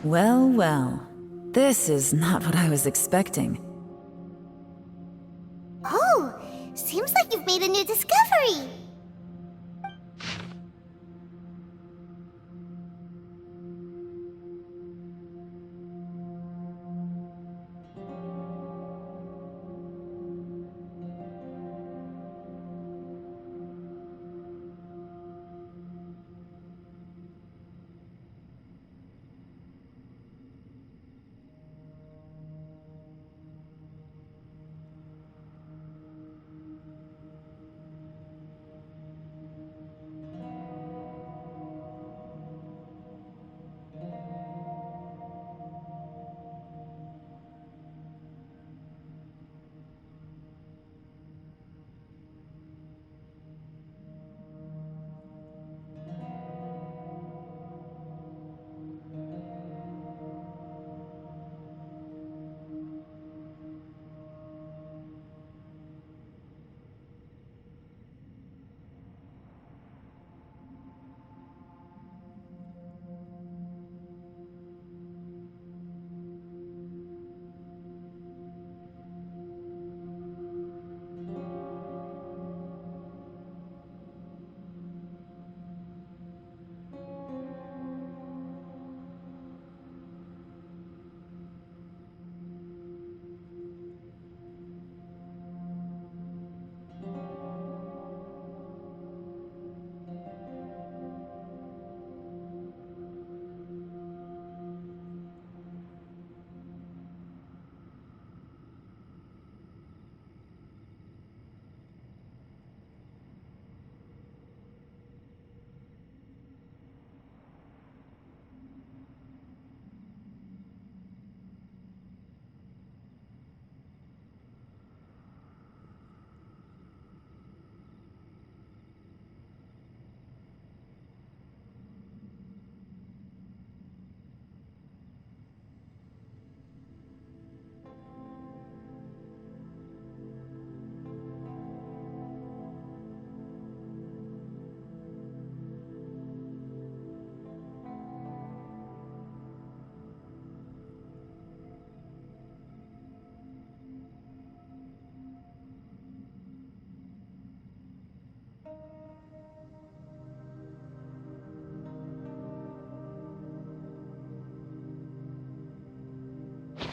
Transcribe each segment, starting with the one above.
Well, well. This is not what I was expecting. Oh, seems like you've made a new discovery.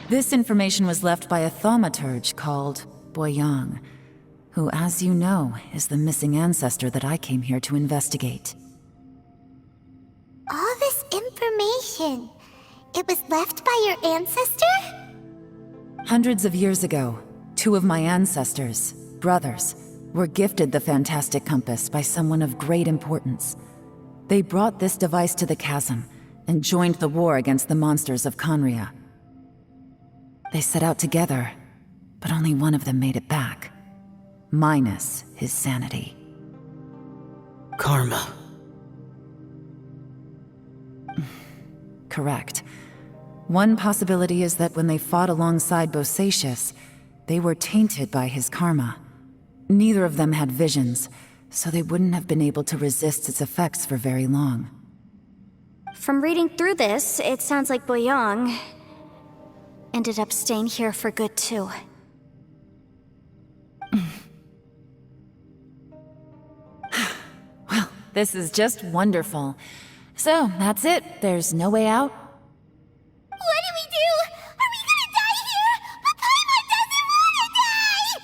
This information was left by a thaumaturge called Boyang, who, as you know, is the missing ancestor that I came here to investigate. All this information, it was left by your ancestor? Hundreds of years ago, two of my ancestors, brothers, were gifted the fantastic compass by someone of great importance. They brought this device to the chasm and joined the war against the monsters of Conria. They set out together, but only one of them made it back, minus his sanity. Karma. Correct. One possibility is that when they fought alongside Bosacius, they were tainted by his karma. Neither of them had visions, so they wouldn't have been able to resist its effects for very long. From reading through this, it sounds like Boyang ended up staying here for good too. Well, this is just wonderful. So, that's it. There's no way out? What do we do? Are we gonna die here? But Paimon doesn't wanna die!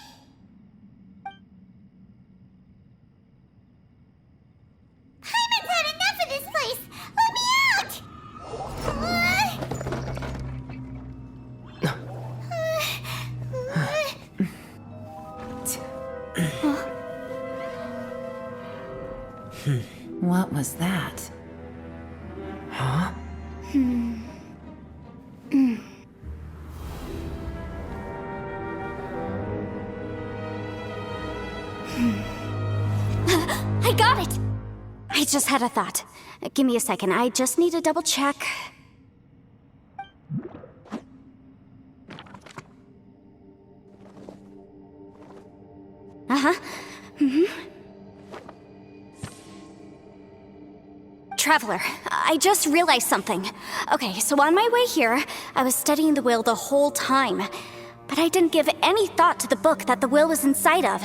Paimon's had enough of this place! Let me out! What was that? Huh? I got it! I just had a thought. Give me a second, I just need to double check. Traveler, I just realized something. Okay, so on my way here, I was studying the will the whole time, but I didn't give any thought to the book that the will was inside of.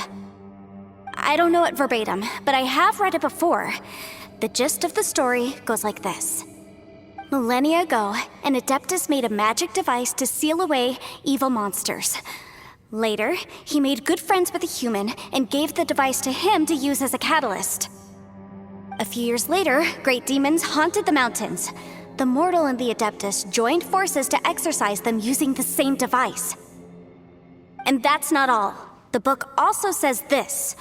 I don't know it verbatim, but I have read it before. The gist of the story goes like this. Millennia ago, an Adeptus made a magic device to seal away evil monsters. Later, he made good friends with a human and gave the device to him to use as a catalyst. A few years later, great demons haunted the mountains. The mortal and the Adeptus joined forces to exorcise them using the same device. And that's not all. The book also says this.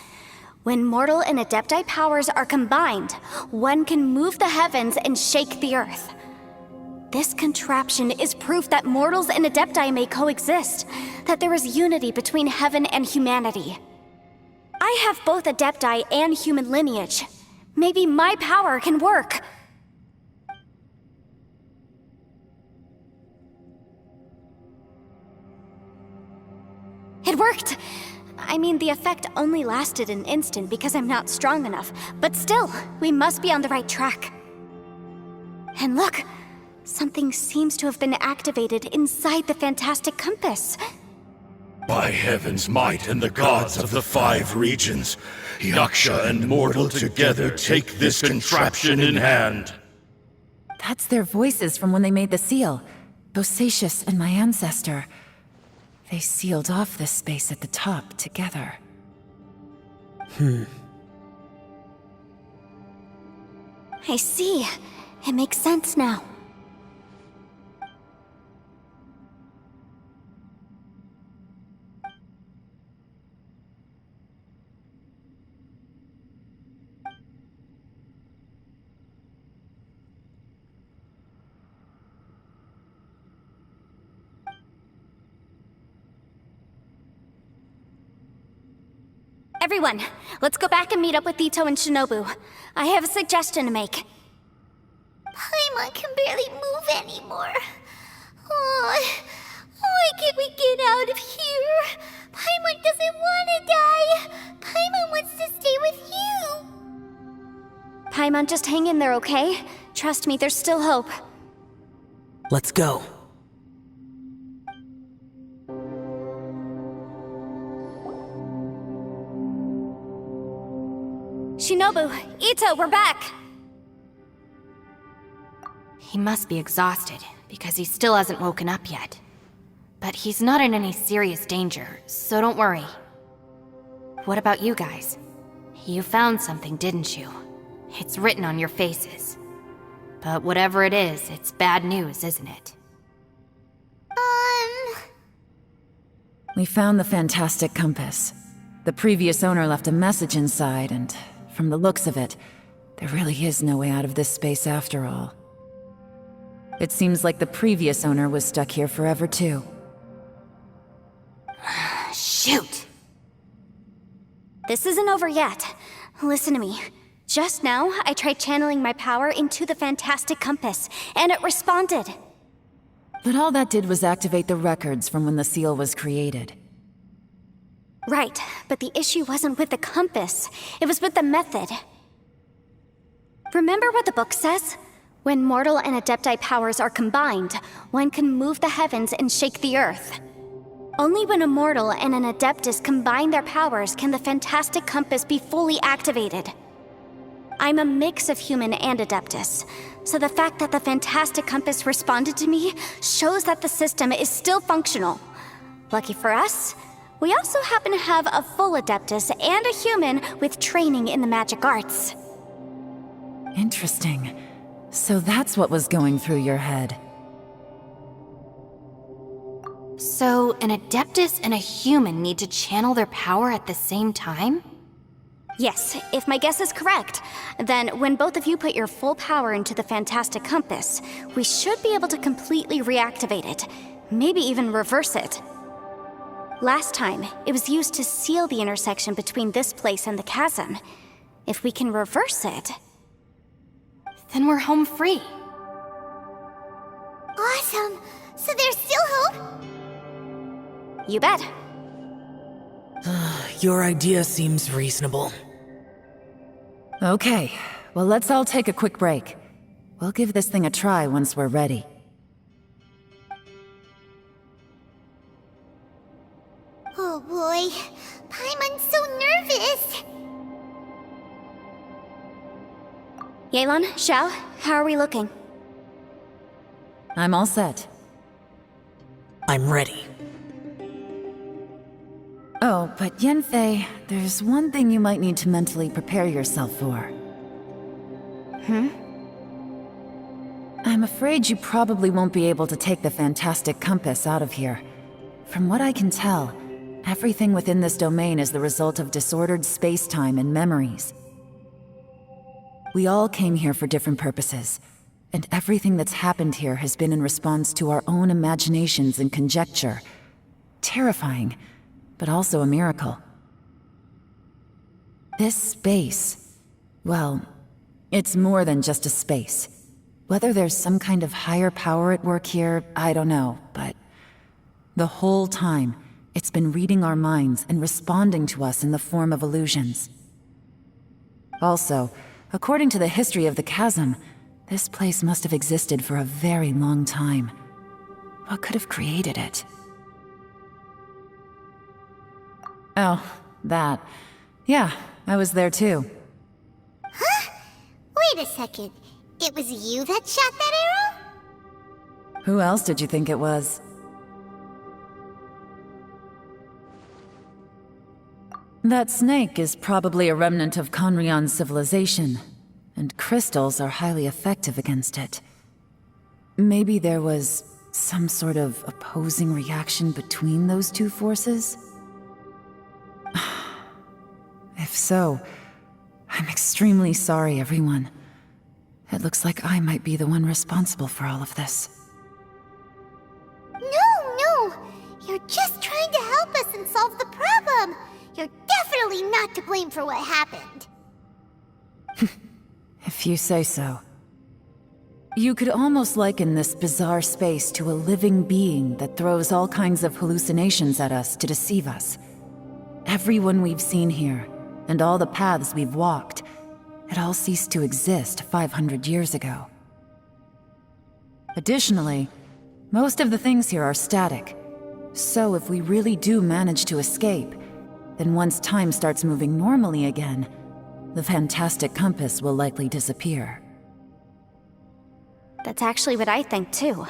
When mortal and Adepti powers are combined, one can move the heavens and shake the earth. This contraption is proof that mortals and Adepti may coexist, that there is unity between heaven and humanity. I have both Adepti and human lineage. Maybe my power can work. It worked! I mean, the effect only lasted an instant because I'm not strong enough, but still, we must be on the right track. And look! Something seems to have been activated inside the fantastic compass. By heaven's might and the gods of the 5 regions, Yaksha and mortal together take this contraption in hand. That's their voices from when they made the seal. Bosacius and my ancestor. They sealed off this space at the top together. I see. It makes sense now. Everyone, let's go back and meet up with Ito and Shinobu. I have a suggestion to make. Paimon can barely move anymore. Oh, why can't we get out of here? Paimon doesn't want to die. Paimon wants to stay with you. Paimon, just hang in there, okay? Trust me, there's still hope. Let's go. Shinobu, Ito, we're back! He must be exhausted, because he still hasn't woken up yet. But he's not in any serious danger, so don't worry. What about you guys? You found something, didn't you? It's written on your faces. But whatever it is, it's bad news, isn't it? We found the fantastic compass. The previous owner left a message inside, and from the looks of it, there really is no way out of this space after all. It seems like the previous owner was stuck here forever too. Shoot! This isn't over yet. Listen to me. Just now, I tried channeling my power into the fantastic compass, and it responded. But all that did was activate the records from when the seal was created. Right, but the issue wasn't with the compass. It was with the method. Remember what the book says? When mortal and Adepti powers are combined, one can move the heavens and shake the earth. Only when a mortal and an Adeptus combine their powers can the fantastic compass be fully activated. I'm a mix of human and Adeptus, so the fact that the fantastic compass responded to me shows that the system is still functional. Lucky for us, we also happen to have a full Adeptus and a human with training in the magic arts. Interesting. So that's what was going through your head. So, an Adeptus and a human need to channel their power at the same time? Yes, if my guess is correct, then when both of you put your full power into the fantastic compass, we should be able to completely reactivate it, maybe even reverse it. Last time, it was used to seal the intersection between this place and the chasm. If we can reverse it... Then we're home free. Awesome! So there's still hope? You bet. Your idea seems reasonable. Okay, well let's all take a quick break. We'll give this thing a try once we're ready. Oh boy, Paimon's so nervous. Yelan, Xiao, how are we looking? I'm all set. I'm ready. Oh, but Yanfei, there's one thing you might need to mentally prepare yourself for. I'm afraid you probably won't be able to take the fantastic compass out of here. From what I can tell, everything within this domain is the result of disordered space-time and memories. We all came here for different purposes, and everything that's happened here has been in response to our own imaginations and conjecture. Terrifying, but also a miracle. This space, well, it's more than just a space. Whether there's some kind of higher power at work here, I don't know, but the whole time, it's been reading our minds and responding to us in the form of illusions. Also, according to the history of the chasm, this place must have existed for a very long time. What could have created it? Oh, that. Yeah, I was there too. Wait a second. It was you that shot that arrow? Who else did you think it was? That snake is probably a remnant of Conrion's civilization, and crystals are highly effective against it. Maybe there was some sort of opposing reaction between those two forces? If so, I'm extremely sorry, everyone. It looks like I might be the one responsible for all of this. No! You're just trying to help us and solve the problem! You're definitely not to blame for what happened. If you say so. You could almost liken this bizarre space to a living being that throws all kinds of hallucinations at us to deceive us. Everyone we've seen here, and all the paths we've walked, it all ceased to exist 500 years ago. Additionally, most of the things here are static. So if we really do manage to escape, then once time starts moving normally again, the fantastic compass will likely disappear. That's actually what I think too.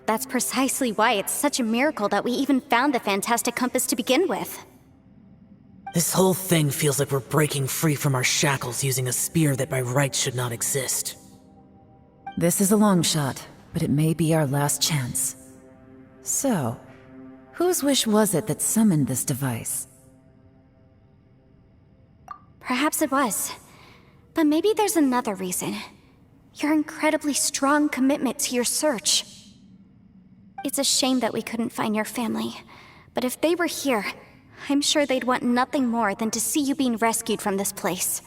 That's precisely why it's such a miracle that we even found the fantastic compass to begin with. This whole thing feels like we're breaking free from our shackles using a spear that by rights should not exist. This is a long shot, but it may be our last chance. So, whose wish was it that summoned this device? Perhaps it was. But maybe there's another reason. Your incredibly strong commitment to your search. It's a shame that we couldn't find your family. But if they were here, I'm sure they'd want nothing more than to see you being rescued from this place.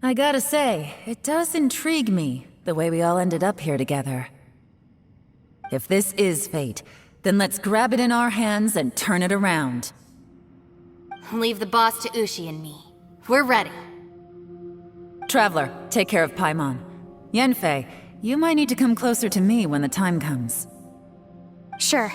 I gotta say, it does intrigue me, the way we all ended up here together. If this is fate, then let's grab it in our hands and turn it around. Leave the boss to Ushi and me. We're ready. Traveler, take care of Paimon. Yanfei, you might need to come closer to me when the time comes. Sure.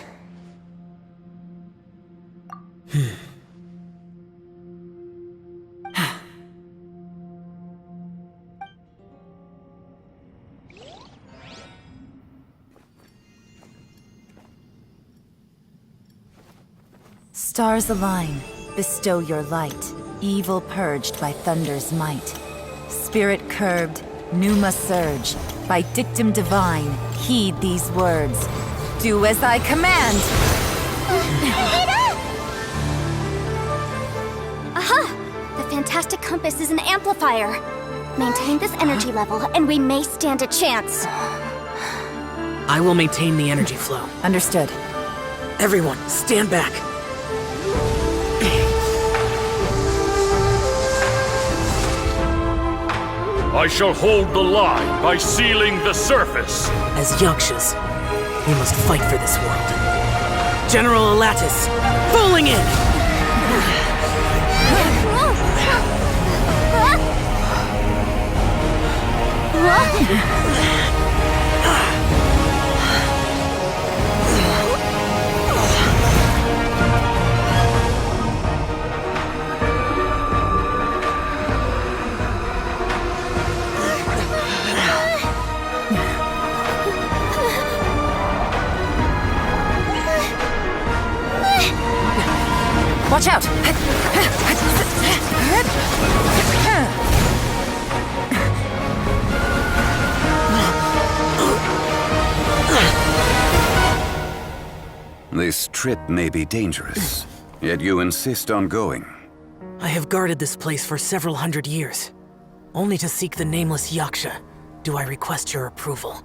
Stars align, bestow your light, evil purged by thunder's might. Spirit curbed, pneuma surge, by dictum divine, heed these words. Do as I command! Aha! The fantastic compass is an amplifier. Maintain this energy level, and we may stand a chance. I will maintain the energy flow. Understood. Everyone, stand back. I shall hold the line by sealing the surface. As Yakshas, we must fight for this world. General Elatus, falling in! Watch out! This trip may be dangerous, yet you insist on going. I have guarded this place for several hundred years. Only to seek the nameless Yaksha do I request your approval.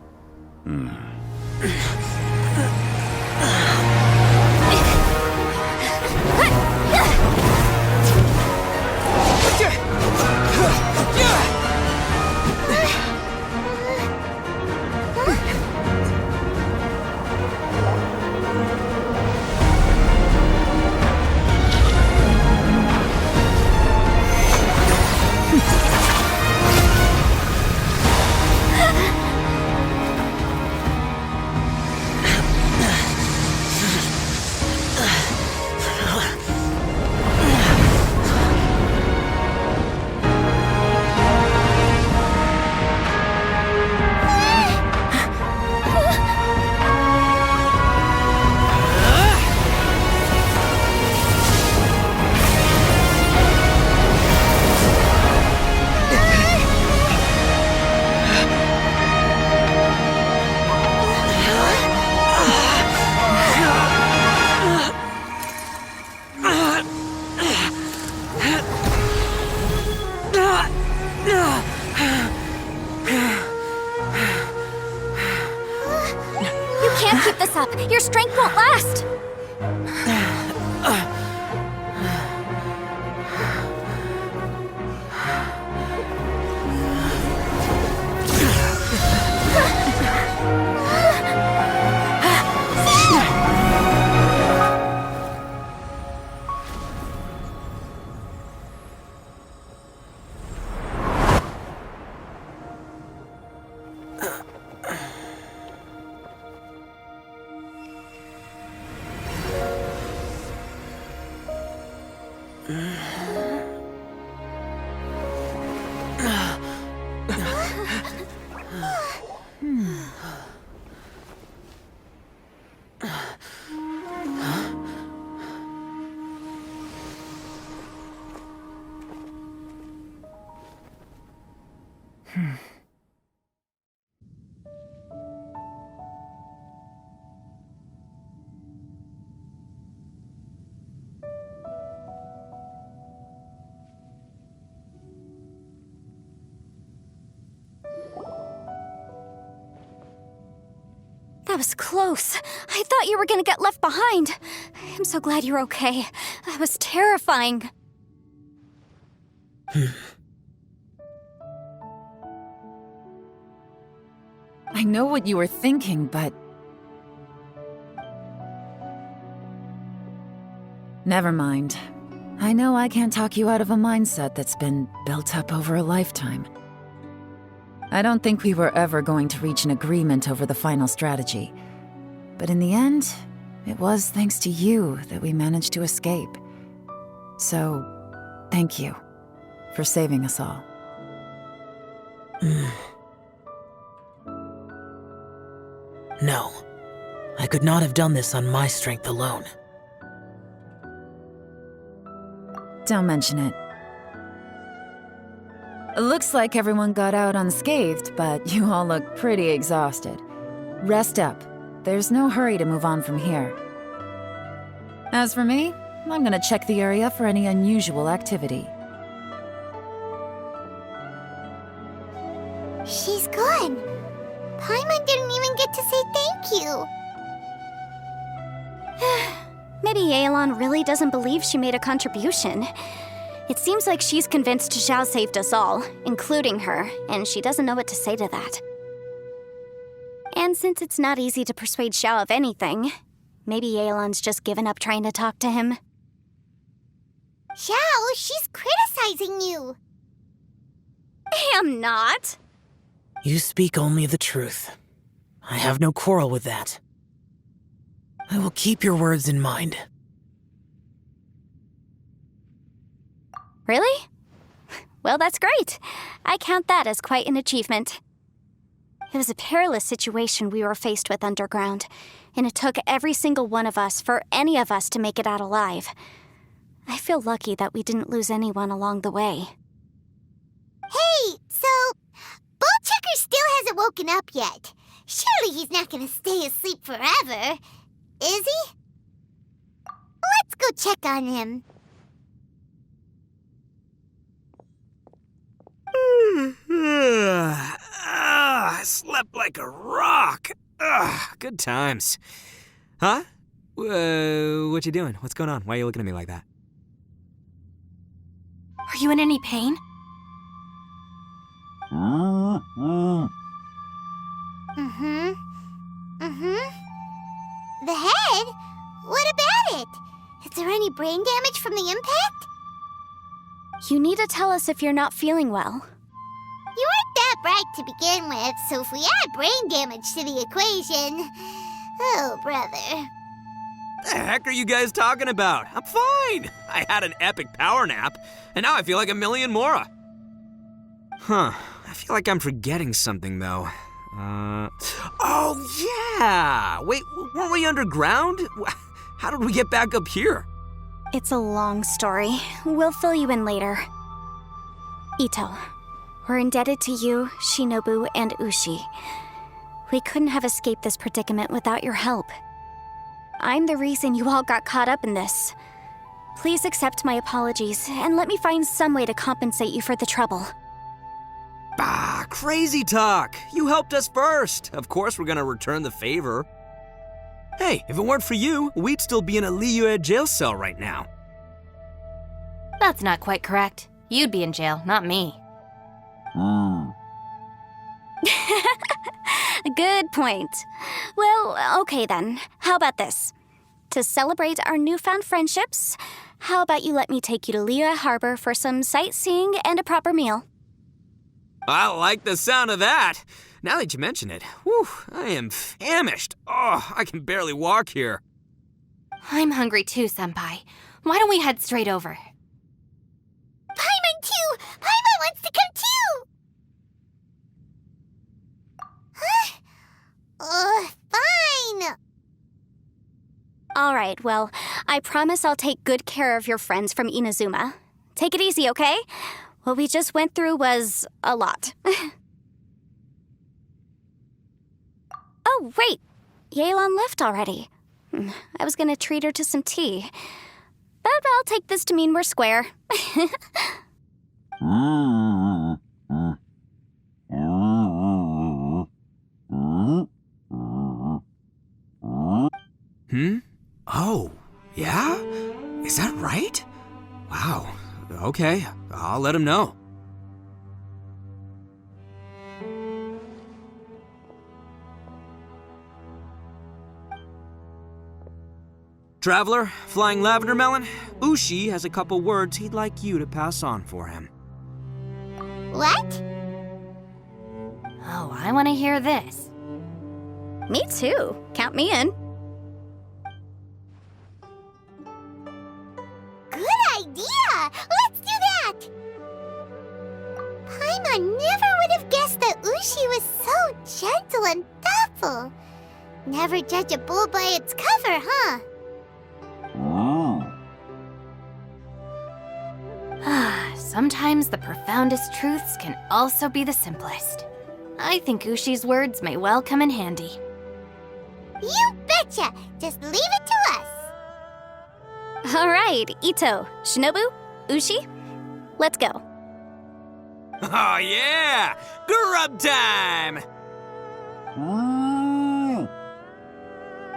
Can't keep this up. Your strength won't last. That was close. I thought you were gonna get left behind. I'm so glad you're okay. That was terrifying. I know what you were thinking, but... Never mind. I know I can't talk you out of a mindset that's been built up over a lifetime. I don't think we were ever going to reach an agreement over the final strategy. But in the end, it was thanks to you that we managed to escape. So, thank you for saving us all. No. I could not have done this on my strength alone. Don't mention it. It looks like everyone got out unscathed, but you all look pretty exhausted. Rest up. There's no hurry to move on from here. As for me, I'm gonna check the area for any unusual activity. She's gone. Paimon didn't even get to say thank you. Maybe Yelan really doesn't believe she made a contribution. It seems like she's convinced Xiao saved us all, including her, and she doesn't know what to say to that. And since it's not easy to persuade Xiao of anything, maybe Yelan's just given up trying to talk to him. Xiao, she's criticizing you. I am not. You speak only the truth. I have no quarrel with that. I will keep your words in mind. Really? Well, that's great. I count that as quite an achievement. It was a perilous situation we were faced with underground, and it took every single one of us for any of us to make it out alive. I feel lucky that we didn't lose anyone along the way. Hey, so Ballchecker still hasn't woken up yet. Surely he's not gonna stay asleep forever, is he? Let's go check on him. I slept like a rock. Good times. Huh? What you doing? What's going on? Why are you looking at me like that? Are you in any pain? The head? What about it? Is there any brain damage from the impact? You need to tell us if you're not feeling well. You weren't that bright to begin with, so if we add brain damage to the equation... Oh, brother. The heck are you guys talking about? I'm fine. I had an epic power nap, and now I feel like a million more. Huh. I feel like I'm forgetting something, though. Oh, yeah! Wait, weren't we underground? How did we get back up here? It's a long story. We'll fill you in later. Ito, we're indebted to you, Shinobu, and Ushi. We couldn't have escaped this predicament without your help. I'm the reason you all got caught up in this. Please accept my apologies, and let me find some way to compensate you for the trouble. Bah, crazy talk. You helped us first. Of course we're gonna return the favor. Hey, if it weren't for you, we'd still be in a Liyue jail cell right now. That's not quite correct. You'd be in jail, not me. Good point. Well, okay then. How about this? To celebrate our newfound friendships, how about you let me take you to Liyue Harbor for some sightseeing and a proper meal? I like the sound of that. Now that you mention it, whew, I am famished. Oh, I can barely walk here. I'm hungry too, Senpai. Why don't we head straight over? Paimon too! Paimon wants to come too! Huh? Fine! All right, well, I promise I'll take good care of your friends from Inazuma. Take it easy, okay? What we just went through was a lot. Oh, wait! Yelan left already. I was gonna treat her to some tea. But I'll take this to mean we're square. Oh, yeah? Is that right? Wow. Okay, I'll let him know. Traveler, Flying Lavender Melon, Ushi has a couple words he'd like you to pass on for him. What? Oh, I want to hear this. Me too. Count me in. Good idea! Let's do that! Paimon never would have guessed that Ushi was so gentle and thoughtful. Never judge a bull by its cover, huh? Sometimes the profoundest truths can also be the simplest. I think Ushi's words may well come in handy. You betcha! Just leave it to us! All right, Ito, Shinobu, Ushi, let's go. Oh yeah! Grub time!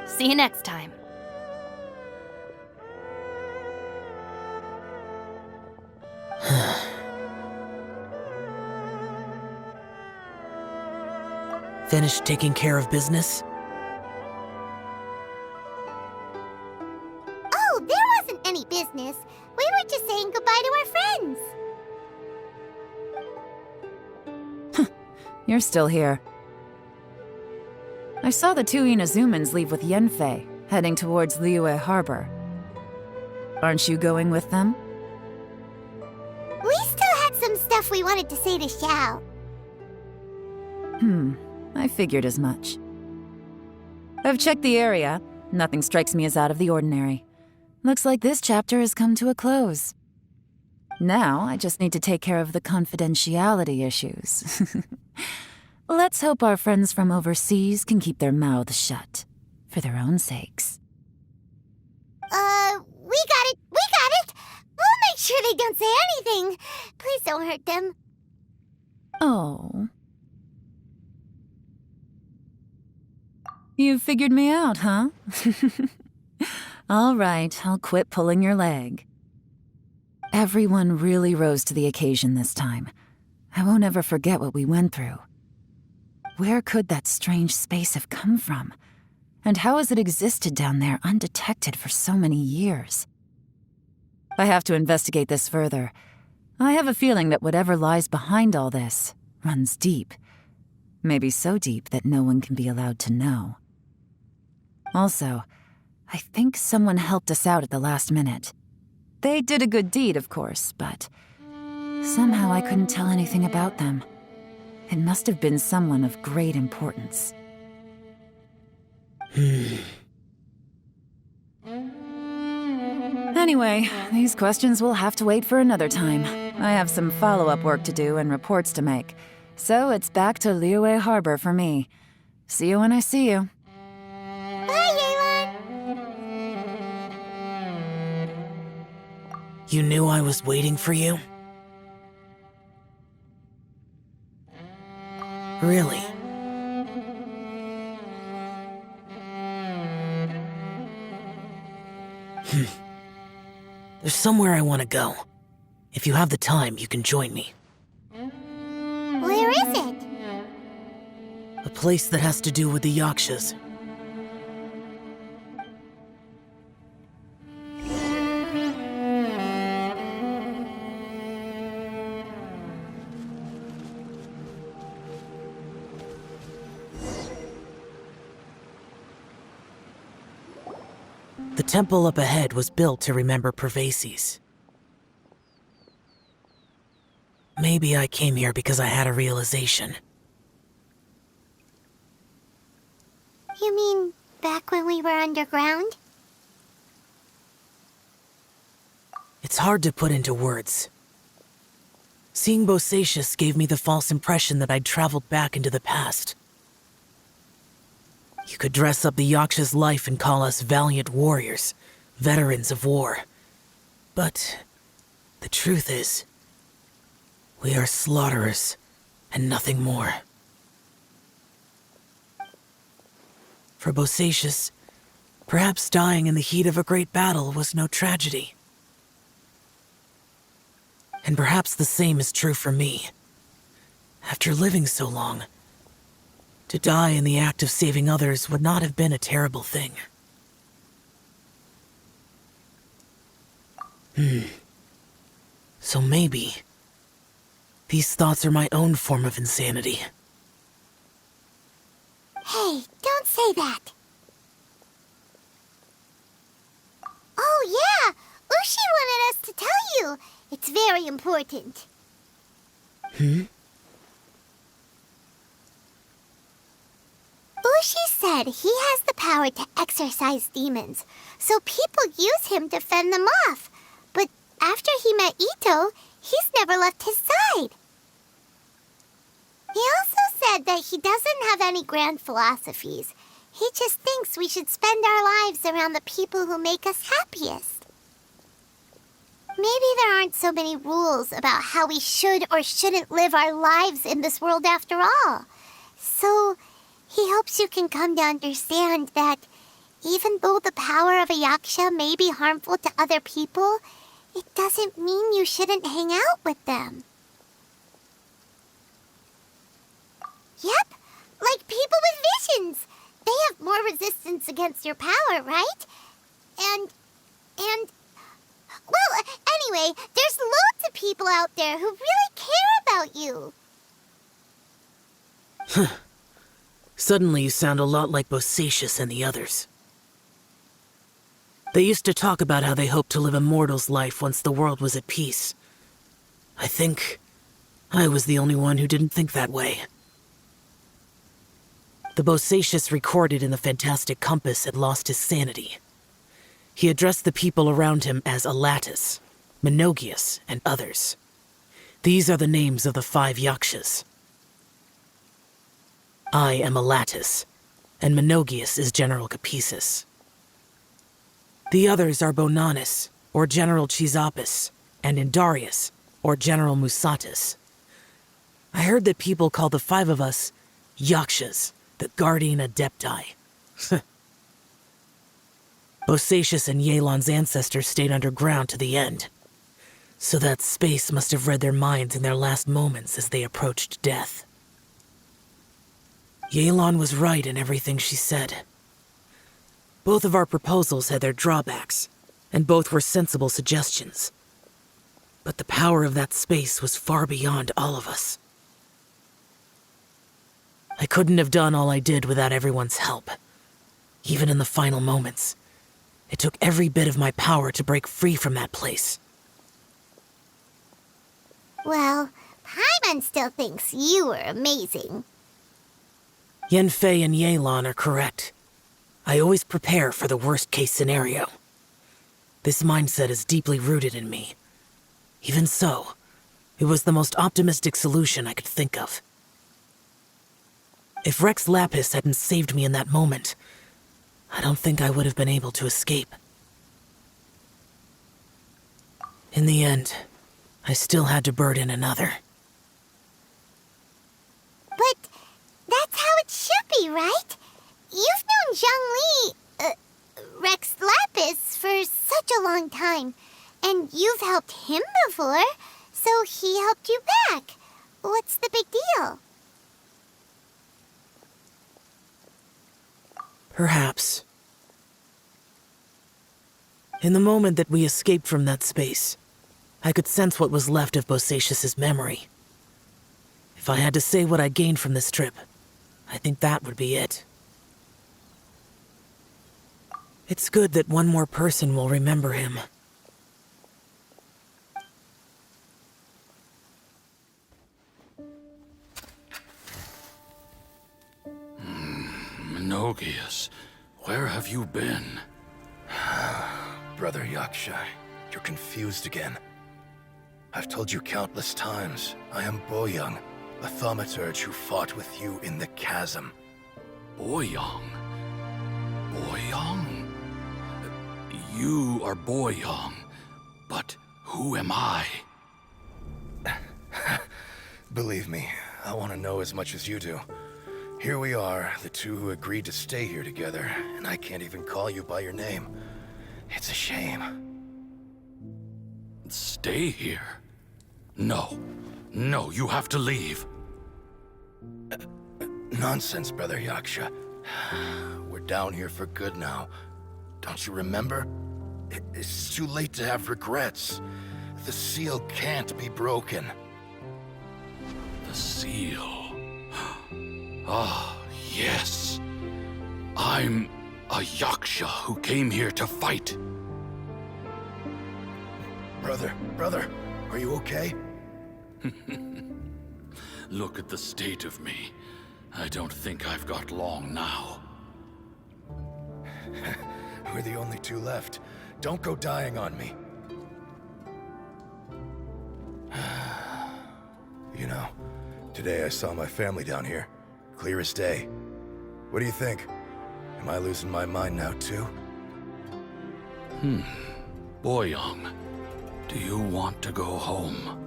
See you next time. Finished taking care of business? Oh, there wasn't any business. We were just saying goodbye to our friends. you're still here. I saw the two Inazumans leave with Yenfei, heading towards Liyue Harbor. Aren't you going with them? We still had some stuff we wanted to say to Xiao. I figured as much. I've checked the area. Nothing strikes me as out of the ordinary. Looks like this chapter has come to a close. Now, I just need to take care of the confidentiality issues. Let's hope our friends from overseas can keep their mouths shut, for their own sakes. We got it! We got it! We'll make sure they don't say anything. Please don't hurt them. Oh. You figured me out, huh? All right, I'll quit pulling your leg. Everyone really rose to the occasion this time. I won't ever forget what we went through. Where could that strange space have come from? And how has it existed down there undetected for so many years? I have to investigate this further. I have a feeling that whatever lies behind all this runs deep. Maybe so deep that no one can be allowed to know. Also, I think someone helped us out at the last minute. They did a good deed, of course, but somehow I couldn't tell anything about them. It must have been someone of great importance. Anyway, these questions will have to wait for another time. I have some follow-up work to do and reports to make. So it's back to Liyue Harbor for me. See you when I see you. Bye, Yelan! You knew I was waiting for you? Really? There's somewhere I want to go. If you have the time, you can join me. Where is it? A place that has to do with the Yakshas. The temple up ahead was built to remember Pervases. Maybe I came here because I had a realization. You mean back when we were underground? It's hard to put into words. Seeing Bosacius gave me the false impression that I'd traveled back into the past. You could dress up the Yaksha's life and call us valiant warriors, veterans of war. But the truth is, we are slaughterers and nothing more. For Bosacius, perhaps dying in the heat of a great battle was no tragedy. And perhaps the same is true for me. After living so long, to die in the act of saving others would not have been a terrible thing. So maybe these thoughts are my own form of insanity. Hey, don't say that. Oh yeah, Ushi wanted us to tell you. It's very important. Ushi said he has the power to exorcise demons, so people use him to fend them off. But after he met Ito, he's never left his side. He also said that he doesn't have any grand philosophies. He just thinks we should spend our lives around the people who make us happiest. Maybe there aren't so many rules about how we should or shouldn't live our lives in this world after all. So he hopes you can come to understand that even though the power of a yaksha may be harmful to other people, it doesn't mean you shouldn't hang out with them. Yep, like people with visions. They have more resistance against your power, right? Well, anyway, there's loads of people out there who really care about you. Suddenly you sound a lot like Bosacius and the others. They used to talk about how they hoped to live a mortal's life once the world was at peace. I think I was the only one who didn't think that way. The Bosacius recorded in the Fantastic Compass had lost his sanity. He addressed the people around him as Alatus, Menogius, and others. These are the names of the 5 Yakshas. I am Alatus, and Menogius is General Capesus. The others are Bonanis, or General Chisapis, and Indarius, or General Musatus. I heard that people call the 5 of us Yakshas, the Guardian Adepti. Bosacius and Yelan's ancestors stayed underground to the end, so that space must have read their minds in their last moments as they approached death. Yelan was right in everything she said. Both of our proposals had their drawbacks, and both were sensible suggestions. But the power of that space was far beyond all of us. I couldn't have done all I did without everyone's help. Even in the final moments, it took every bit of my power to break free from that place. Well, Paimon still thinks you were amazing. Yenfei and Yelan are correct. I always prepare for the worst-case scenario. This mindset is deeply rooted in me. Even so, it was the most optimistic solution I could think of. If Rex Lapis hadn't saved me in that moment, I don't think I would have been able to escape. In the end, I still had to burden another. But that's how it should be, right? You've known Zhang Li, Rex Lapis, for such a long time. And you've helped him before, so he helped you back. What's the big deal? Perhaps. In the moment that we escaped from that space, I could sense what was left of Bosacius's memory. If I had to say what I gained from this trip, I think that would be it. It's good that one more person will remember him. Menogius, where have you been? Brother Yaksha, you're confused again. I've told you countless times, I am Boyoung, a thaumaturge who fought with you in the chasm. Boyoung? Boyoung? You are Boyoung, but who am I? Believe me, I want to know as much as you do. Here we are, the two who agreed to stay here together, and I can't even call you by your name. It's a shame. Stay here? No. No, you have to leave. Nonsense, Brother Yaksha. We're down here for good now. Don't you remember? It's too late to have regrets. The seal can't be broken. The seal. Ah, yes. I'm a Yaksha who came here to fight. Brother, are you okay? Look at the state of me. I don't think I've got long now. We're the only two left. Don't go dying on me. You know, today I saw my family down here. Clear as day. What do you think? Am I losing my mind now, too? Boyoung, do you want to go home?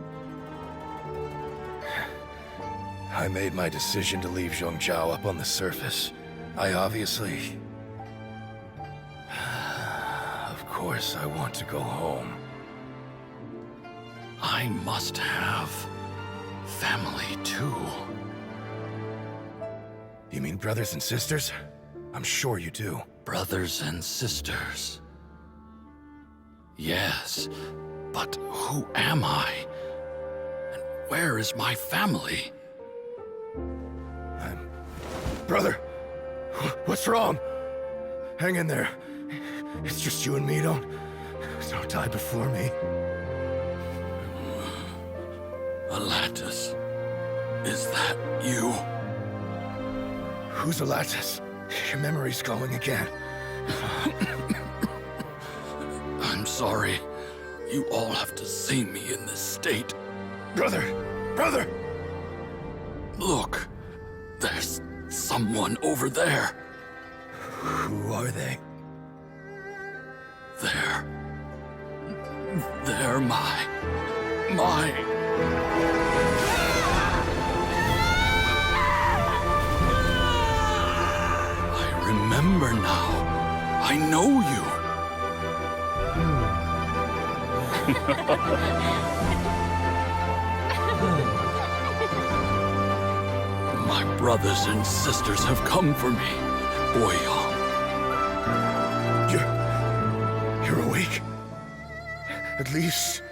I made my decision to leave Zhongzhou up on the surface. I obviously... Of course I want to go home. I must have family too. You mean brothers and sisters? I'm sure you do. Brothers and sisters. Yes, but who am I? And where is my family? I'm Brother, what's wrong? Hang in there. It's just you and me, don't die before me. Alatus, is that you? Who's Alatus? Your memory's going again. I'm sorry. You all have to see me in this state. Brother! Brother! Look, there's someone over there. Who are they? They're my... I remember now. I know you. My brothers and sisters have come for me, Boyong. You're awake? At least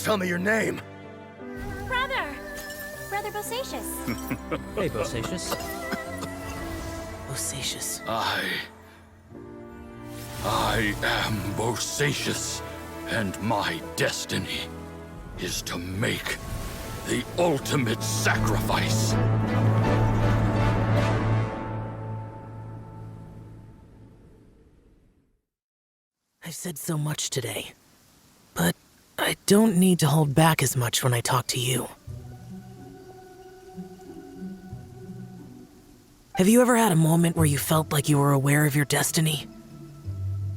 tell me your name. Brother Bosacius. Hey, Bosacius. Bosacius. I am Bosacius, and my destiny is to make the ultimate sacrifice. I've said so much today, but I don't need to hold back as much when I talk to you. Have you ever had a moment where you felt like you were aware of your destiny?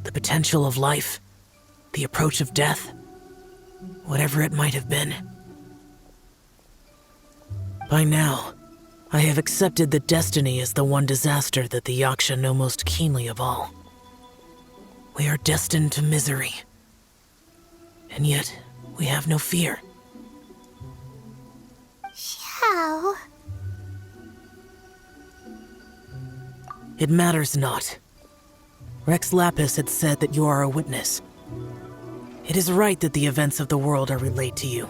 The potential of life? The approach of death? Whatever it might have been. By now, I have accepted that destiny is the one disaster that the Yaksha know most keenly of all. We are destined to misery. And yet, we have no fear. Xiao. It matters not. Rex Lapis had said that you are a witness. It is right that the events of the world are relayed to you.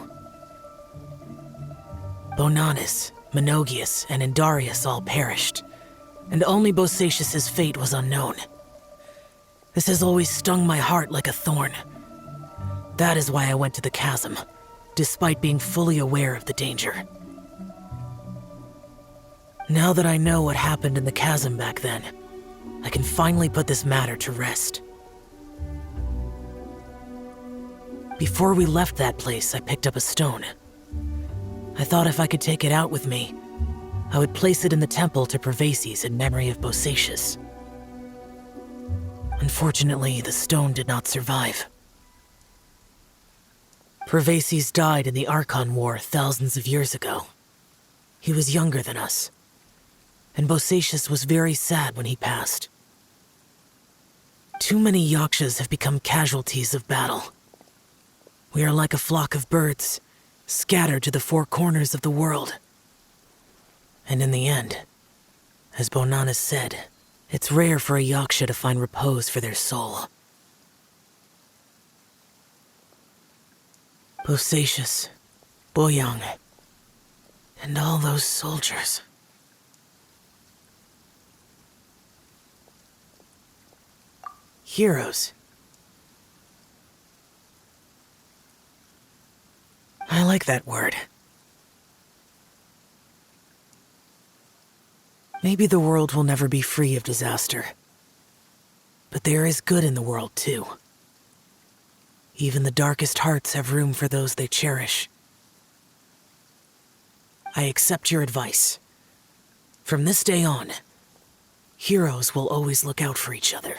Bonanis, Menogius, and Indarius all perished, and only Bosacius's fate was unknown. This has always stung my heart like a thorn. That is why I went to the chasm, despite being fully aware of the danger. Now that I know what happened in the chasm back then, I can finally put this matter to rest. Before we left that place, I picked up a stone. I thought if I could take it out with me, I would place it in the temple to Pervases in memory of Bosacius. Unfortunately, the stone did not survive. Pervases died in the Archon War thousands of years ago. He was younger than us, and Bosacius was very sad when he passed. Too many Yakshas have become casualties of battle. We are like a flock of birds, scattered to the four corners of the world. And in the end, as Bonanis said, it's rare for a Yaksha to find repose for their soul. Bosacius, Boyong, and all those soldiers. Heroes. I like that word. Maybe the world will never be free of disaster. But there is good in the world, too. Even the darkest hearts have room for those they cherish. I accept your advice. From this day on, heroes will always look out for each other.